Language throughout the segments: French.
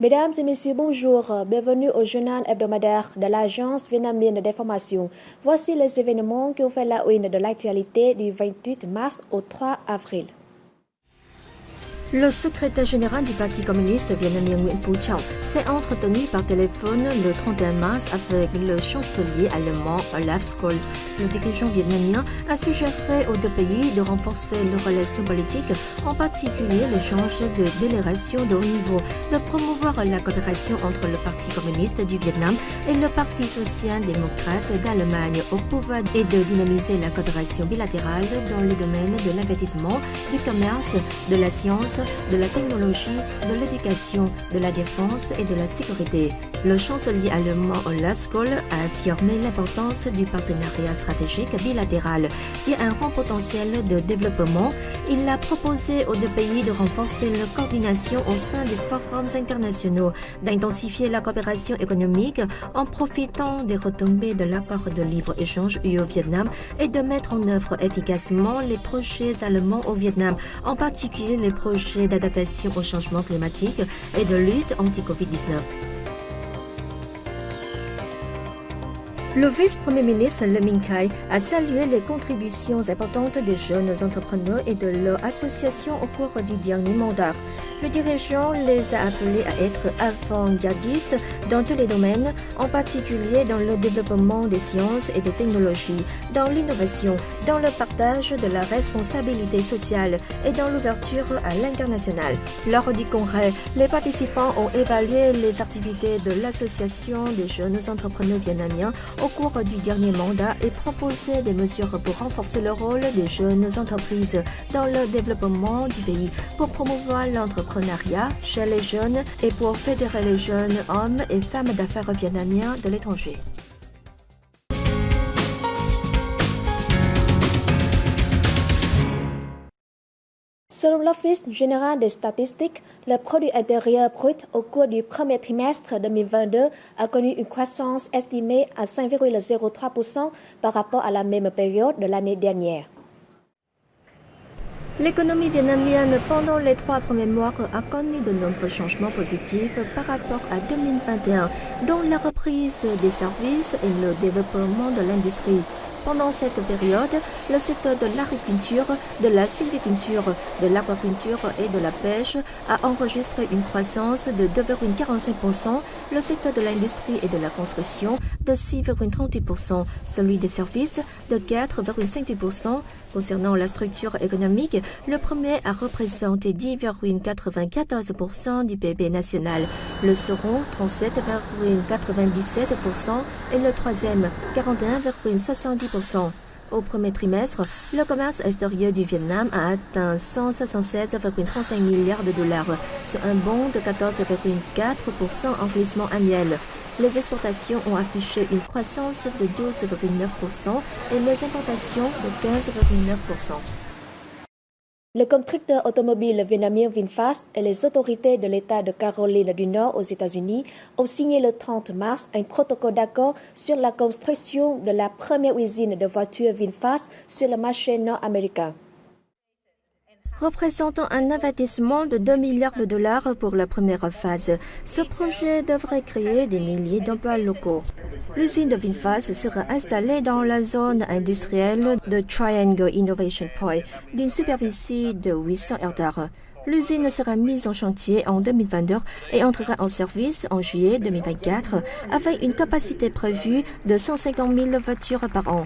Mesdames et messieurs, bonjour. Bienvenue au journal hebdomadaire de l'Agence vietnamienne d'information. Voici les événements qui ont fait la une de l'actualité du 28 mars au 3 avril. Le secrétaire général du Parti communiste vietnamien Nguyen Phu Trong s'est entretenu par téléphone le 31 mars avec le chancelier allemand Olaf Scholz. Le dirigeant vietnamien a suggéré aux deux pays de renforcer leurs relations politiques, en particulier l'échange de délégations de haut niveau, de promouvoir la coopération entre le Parti communiste du Vietnam et le Parti social-démocrate d'Allemagne au pouvoir et de dynamiser la coopération bilatérale dans les domaines de l'investissement, du commerce, de la science, de la technologie, de l'éducation, de la défense et de la sécurité. Le chancelier allemand Olaf Scholz a affirmé l'importance du partenariat stratégique bilatéral qui a un grand potentiel de développement. Il a proposé aux deux pays de renforcer leur coordination au sein des forums internationaux, d'intensifier la coopération économique en profitant des retombées de l'accord de libre-échange UE-Vietnam et de mettre en œuvre efficacement les projets allemands au Vietnam, en particulier les projets d'adaptation au changement climatique et de lutte anti-Covid-19. Le vice-premier ministre Le Minh Khai a salué les contributions importantes des jeunes entrepreneurs et de leurs associations au cours du dernier mandat. Le dirigeant les a appelés à être avant-gardistes dans tous les domaines, en particulier dans le développement des sciences et des technologies, dans l'innovation, dans le partage de la responsabilité sociale et dans l'ouverture à l'international. Lors du congrès, les participants ont évalué les activités de l'Association des jeunes entrepreneurs vietnamiens au cours du dernier mandat et proposé des mesures pour renforcer le rôle des jeunes entreprises dans le développement du pays, pour promouvoir l'entrepreneuriat chez les jeunes et pour fédérer les jeunes hommes et femmes d'affaires vietnamiens de l'étranger. Selon l'Office général des statistiques, le produit intérieur brut au cours du premier trimestre 2022 a connu une croissance estimée à 5,03% par rapport à la même période de l'année dernière. L'économie vietnamienne pendant les 3 premiers mois a connu de nombreux changements positifs par rapport à 2021, dont la reprise des services et le développement de l'industrie. Pendant cette période, le secteur de l'agriculture, de la sylviculture, de l'aquaculture et de la pêche a enregistré une croissance de 2,45%, le secteur de l'industrie et de la construction de 6,38%, celui des services de 4,58%. Concernant la structure économique, le premier a représenté 10,94% du PIB national, le second 37,97% et le troisième 41,70%. Au premier trimestre, le commerce extérieur du Vietnam a atteint 176,35 milliards de dollars, soit un bond de 14,4% en glissement annuel. Les exportations ont affiché une croissance de 12,9% et les importations de 15,9%. Le constructeur automobile vietnamien VinFast et les autorités de l'État de Caroline du Nord aux États-Unis ont signé le 30 mars un protocole d'accord sur la construction de la première usine de voitures VinFast sur le marché nord-américain. Représentant un investissement de 2 milliards de dollars pour la première phase, ce projet devrait créer des milliers d'emplois locaux. L'usine de VinFast sera installée dans la zone industrielle de Triangle Innovation Point, d'une superficie de 800 hectares. L'usine sera mise en chantier en 2022 et entrera en service en juillet 2024 avec une capacité prévue de 150 000 voitures par an.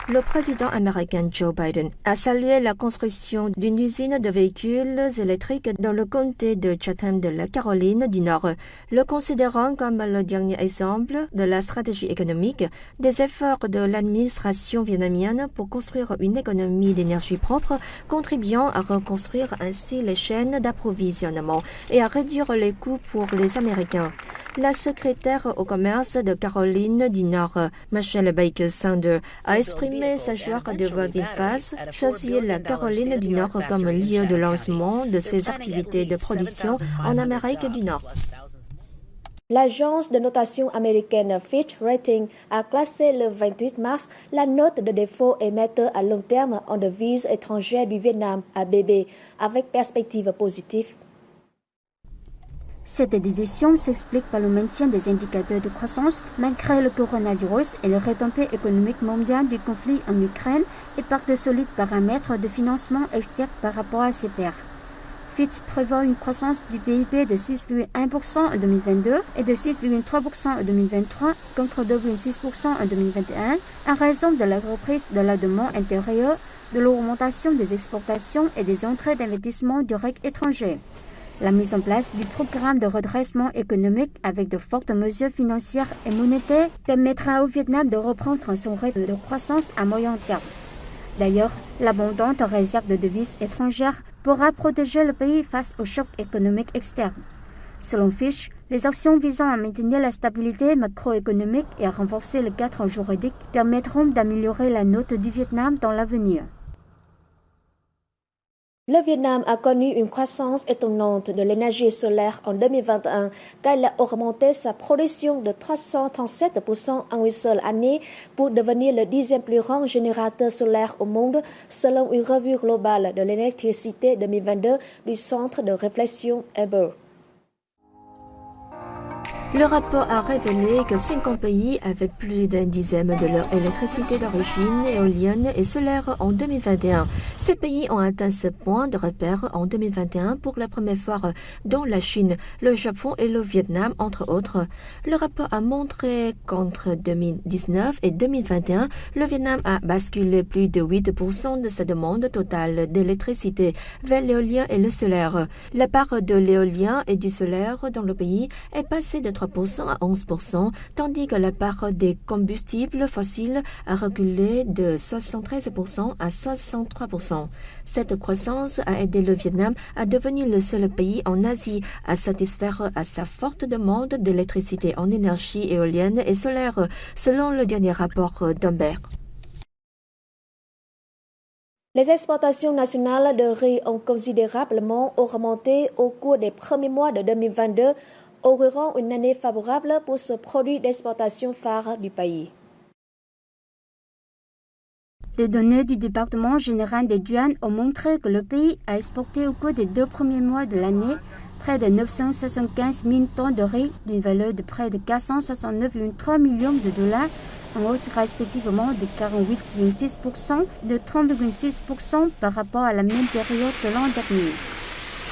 Le président américain Joe Biden a salué la construction d'une usine de véhicules électriques dans le comté de Chatham de la Caroline du Nord, le considérant comme le dernier exemple de la stratégie économique des efforts de l'administration vietnamienne pour construire une économie d'énergie propre, contribuant à reconstruire ainsi les chaînes d'approvisionnement et à réduire les coûts pour les Américains. La secrétaire au commerce de Caroline du Nord, Michelle Baker Sanders, a exprimé sa joie de voir VinFast choisir la Caroline du Nord comme lieu de lancement de ses activités de production en Amérique du Nord. L'agence de notation américaine Fitch Ratings a classé le 28 mars la note de défaut émetteur à long terme en devises étrangères du Vietnam à BB avec perspective positive. Cette décision s'explique par le maintien des indicateurs de croissance malgré le coronavirus et le retombée économique mondiale du conflit en Ukraine et par de solides paramètres de financement externe par rapport à ces pairs. Fitch prévoit une croissance du PIB de 6,1% en 2022 et de 6,3% en 2023 contre 2,6% en 2021 en raison de la reprise de la demande intérieure, de l'augmentation des exportations et des entrées d'investissement direct étrangers. La mise en place du programme de redressement économique avec de fortes mesures financières et monétaires permettra au Vietnam de reprendre son rythme de croissance à moyen terme. D'ailleurs, l'abondante réserve de devises étrangères pourra protéger le pays face aux chocs économiques externes. Selon Fitch, les actions visant à maintenir la stabilité macroéconomique et à renforcer le cadre juridique permettront d'améliorer la note du Vietnam dans l'avenir. Le Vietnam a connu une croissance étonnante de l'énergie solaire en 2021, car il a augmenté sa production de 337% en une seule année pour devenir le 10e plus grand générateur solaire au monde, selon une revue globale de l'électricité 2022 du Centre de réflexion Eber. Le rapport a révélé que 50 pays avaient plus d'un dixième de leur électricité d'origine éolienne et solaire en 2021. Ces pays ont atteint ce point de repère en 2021 pour la première fois, dont la Chine, le Japon et le Vietnam, entre autres. Le rapport a montré qu'entre 2019 et 2021, le Vietnam a basculé plus de 8% de sa demande totale d'électricité vers l'éolien et le solaire. La part de l'éolien et du solaire dans le pays est passée de 3% à 11%, tandis que la part des combustibles fossiles a reculé de 73% à 63%. Cette croissance a aidé le Vietnam à devenir le seul pays en Asie à satisfaire à sa forte demande d'électricité en énergie éolienne et solaire, selon le dernier rapport d'Humber. Les exportations nationales de riz ont considérablement augmenté au cours des premiers mois de 2022, augurant une année favorable pour ce produit d'exportation phare du pays. Les données du département général des douanes ont montré que le pays a exporté au cours des 2 premiers mois de l'année près de 975 000 tonnes de riz d'une valeur de près de 469,3 millions de dollars, en hausse respectivement de 48,6% et de 30,6% par rapport à la même période de l'an dernier.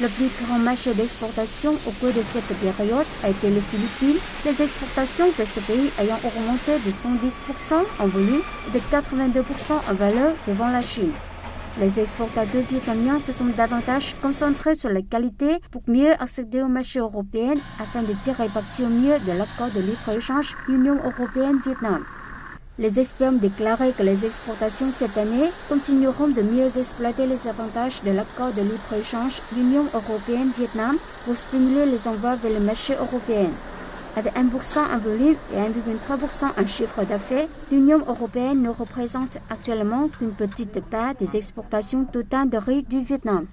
Le plus grand marché d'exportation au cours de cette période a été les Philippines, les exportations de ce pays ayant augmenté de 110% en volume et de 82% en valeur devant la Chine. Les exportateurs vietnamiens se sont davantage concentrés sur la qualité pour mieux accéder au marché européen afin de tirer parti au mieux de l'accord de libre-échange Union européenne-Vietnam. Les experts ont déclaré que les exportations cette année continueront de mieux exploiter les avantages de l'accord de libre-échange Union européenne-Vietnam pour stimuler les envois vers le marché européen. Avec 1% en volume et 1,3% en chiffre d'affaires, l'Union européenne ne représente actuellement qu'une petite part des exportations totales de riz du Vietnam.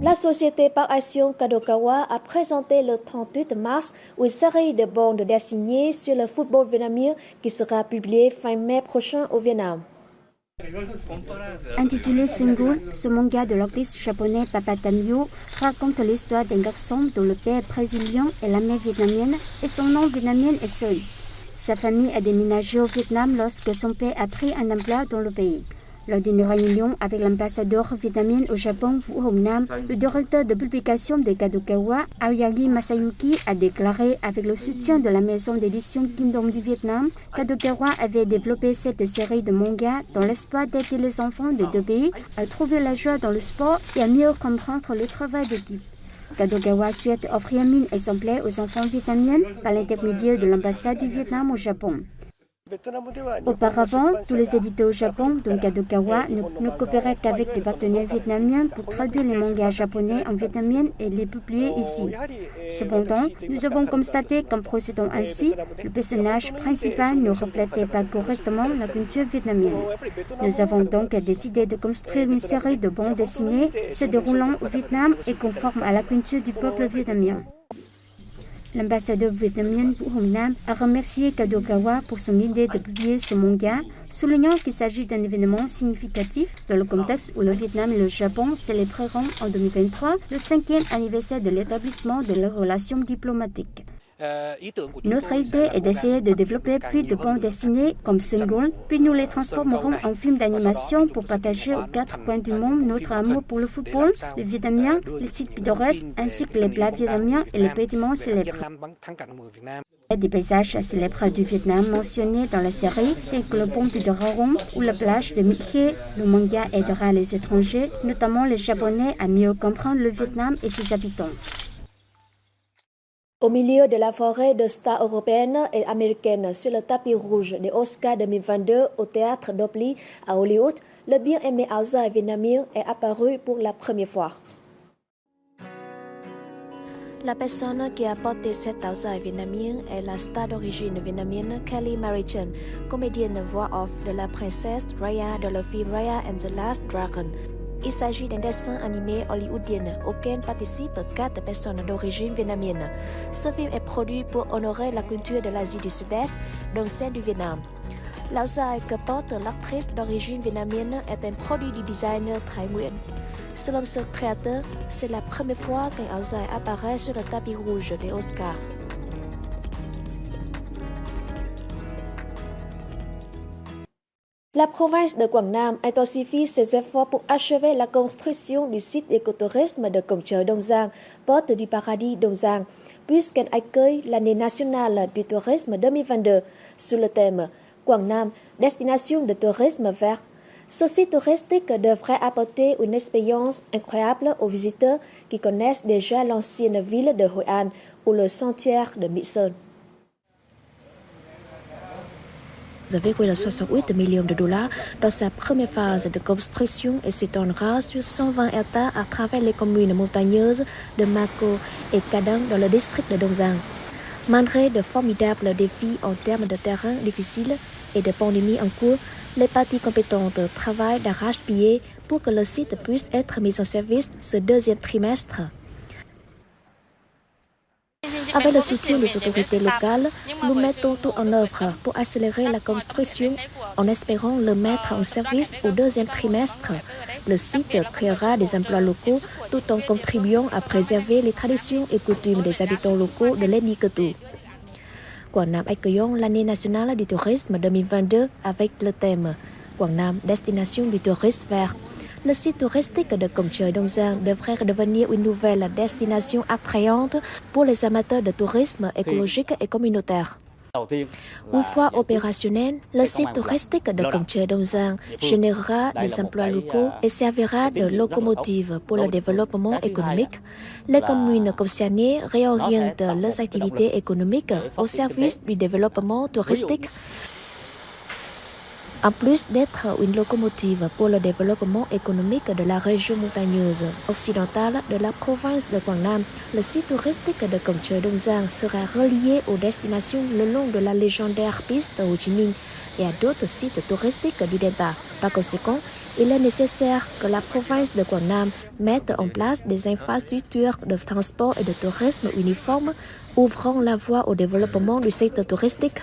La société par action Kadokawa a présenté le 38 mars une série de bandes dessinées sur le football vietnamien qui sera publiée fin mai prochain au Vietnam. Intitulé Single, ce manga de l'artiste japonais Papa Tamio raconte l'histoire d'un garçon dont le père est brésilien et la mère vietnamienne et son nom vietnamien est Seul. Sa famille a déménagé au Vietnam lorsque son père a pris un emploi dans le pays. Lors d'une réunion avec l'ambassadeur vietnamien au Japon, Vũ Hồng Nam, le directeur de publication de Kadokawa, Aoyagi Masayuki, a déclaré avec le soutien de la maison d'édition Kingdom du Vietnam, Kadokawa avait développé cette série de mangas dans l'espoir d'aider les enfants des deux pays à trouver la joie dans le sport et à mieux comprendre le travail d'équipe. Kadokawa souhaite offrir 1000 exemplaires aux enfants vietnamiens par l'intermédiaire de l'ambassade du Vietnam au Japon. Auparavant, tous les éditeurs au Japon, dont Kadokawa, ne coopéraient qu'avec des partenaires vietnamiens pour traduire les mangas japonais en vietnamien et les publier ici. Cependant, nous avons constaté qu'en procédant ainsi, le personnage principal ne reflétait pas correctement la culture vietnamienne. Nous avons donc décidé de construire une série de bandes dessinées se déroulant au Vietnam et conformes à la culture du peuple vietnamien. L'ambassadeur vietnamien Vũ Hồng Nam a remercié Kadokawa pour son idée de publier ce manga, soulignant qu'il s'agit d'un événement significatif dans le contexte où le Vietnam et le Japon célébreront en 2023 le 5e anniversaire de l'établissement de leurs relations diplomatiques. Notre idée est d'essayer de développer plus de bandes dessinées comme Sun, puis nous les transformerons en films d'animation pour partager aux 4 coins du monde notre amour pour le football, les Vietnamiens, les sites pittoresques ainsi que les plats vietnamiens et les bâtiments célèbres. Des paysages célèbres du Vietnam mentionnés dans la série, tels que le pont de Raron ou la plage de My Khê, le manga aidera les étrangers, notamment les Japonais, à mieux comprendre le Vietnam et ses habitants. Au milieu de la forêt de stars européennes et américaines sur le tapis rouge des Oscars 2022 au théâtre d'Opry à Hollywood, le bien-aimé áo dài vietnamien est apparu pour la première fois. La personne qui a porté cet áo dài vietnamien est la star d'origine vietnamienne Kelly Marichen, comédienne voix off de la princesse Raya dans le film Raya and the Last Dragon. Il s'agit d'un dessin animé hollywoodien auquel participent 4 personnes d'origine vietnamienne. Ce film est produit pour honorer la culture de l'Asie du Sud-Est, dont celle du Vietnam. L'áo dài que porte l'actrice d'origine vietnamienne est un produit du designer Thái Nguyễn. Selon ce créateur, c'est la première fois qu'un áo dài apparaît sur le tapis rouge des Oscars. La province de Quảng Nam intensifie ses efforts pour achever la construction du site écotourisme de Cổng Trời Đông Giang, porte du paradis Đông Giang, puisqu'elle accueille l'année nationale du tourisme 2022 sous le thème Quảng Nam, destination de tourisme vert. Ce site touristique devrait apporter une expérience incroyable aux visiteurs qui connaissent déjà l'ancienne ville de Hội An ou le sanctuaire de Mỹ Sơn. Avec 68 millions de dollars dans sa première phase de construction et s'étendra sur 120 hectares à travers les communes montagneuses de Mako et Kadang dans le district de Đông Giang. Malgré de formidables défis en termes de terrain difficiles et de pandémie en cours, les parties compétentes travaillent d'arrache-pied pour que le site puisse être mis en service ce deuxième trimestre. Avec le soutien des autorités locales, nous mettons tout en œuvre pour accélérer la construction en espérant le mettre en service au deuxième trimestre. Le site créera des emplois locaux tout en contribuant à préserver les traditions et coutumes des habitants locaux de l'ethnie Cơ Tu. Quảng Nam accueillons l'année nationale du tourisme 2022 avec le thème Quảng Nam, destination du tourisme vert. Le site touristique de Cổng Trời Đông Giang devrait devenir une nouvelle destination attrayante pour les amateurs de tourisme écologique et communautaire. Une fois opérationnel, le site touristique de Cổng Trời Đông Giang générera des emplois locaux et servira de locomotive pour le développement économique. Les communes concernées réorientent leurs activités économiques au service du développement touristique. En plus d'être une locomotive pour le développement économique de la région montagneuse occidentale de la province de Quảng Nam, le site touristique de Cổng Trời Đông Giang sera relié aux destinations le long de la légendaire piste Hồ Chí Minh et à d'autres sites touristiques du Delta. Par conséquent, il est nécessaire que la province de Quảng Nam mette en place des infrastructures de transport et de tourisme uniformes, ouvrant la voie au développement du secteur touristique.